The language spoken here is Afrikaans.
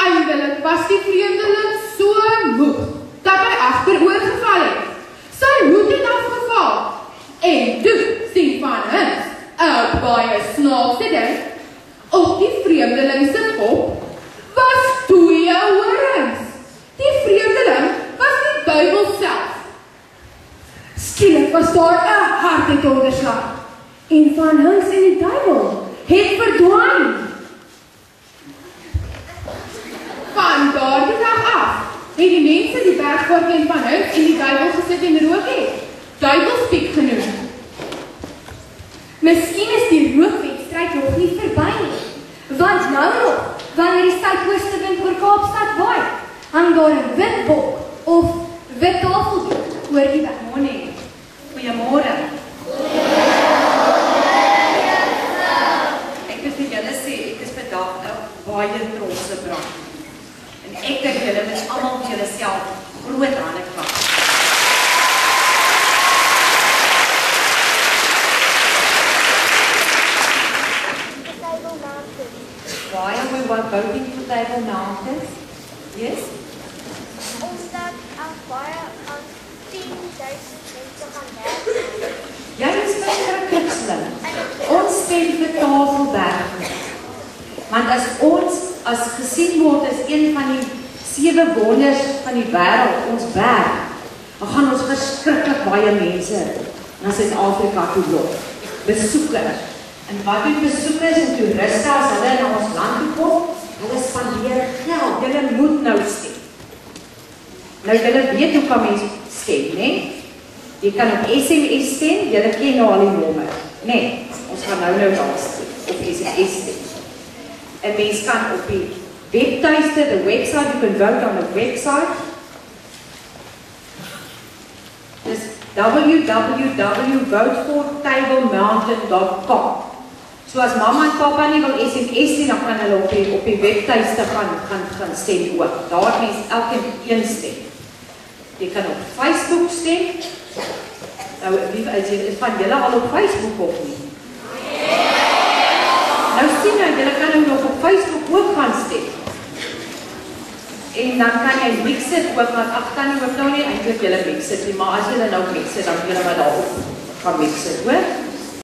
Uiteindelik was die vreemdeling so moeg dat hy agteroor geval het. Sy hoed het afgeval en toe sien Van Hinks 'n baie snaakse ding. Op die vreemdeling se kop was 2 horings. Die vreemdeling was die duiwel self. Skielik was daar 'n harde donderslag en Van Hinks en die duiwel het verdwyn. Van daardie dag af het die mense die bergpaar teen Van Hinks en die duiwel gesit en rook het. Duiwelspiek genoem. Miskien is die rookwedstryd nog nie verby nie. Want nou nog, wanneer die suidoostewind oor Kaapstad waai, hang daar 'n wit bok of wit tafeldoek oor die weg. Morning. Goeiemôre. Ek wil vir julle sê, ek is vandag 'n baie trotse brand. En ek dink julle moet almal vir julleself groot hande klap. Why are we voting for Table Mountains? Yes? Omdat baie 10.000 mense gaan werk. Jy is verskriklik slim. Ons stem vir Tafelberg. Want as ons gesien word as een van die 7 wonders van die wêreld, ons berg, dan gaan ons verskriklik baie mense na Suid-Afrika toe lok. Besoekers. En wat doen besoekers en toeriste as hulle na ons land toe kom? Hulle spandeer geld. Julle moet nou stem. Nou julle weet hoe kan mense stem, né? Jy kan op SMS stem, julle ken nou al die nommer. Nee, ons gaan nou daar stem, op SMS stem. En mens kan op die webtuiste, the website, you can vote on the website. Dis www.votefortablemountain.com. So as mamma en papa nie wil SMS sien, dan kan hulle op die webtuiste gaan stem ook. Daar mens elkeen een stem. Jy kan op Facebook stem. Nou, is van julle al op Facebook of nie? Nou sien nou, julle kan nou nog op Facebook ook gaan stem. En dan kan jy mix it ook, want ek kan nie ook nou nie eintlik julle mix it nie, maar as julle nou mix it, dan julle maar daarop gaan mix it, hoor?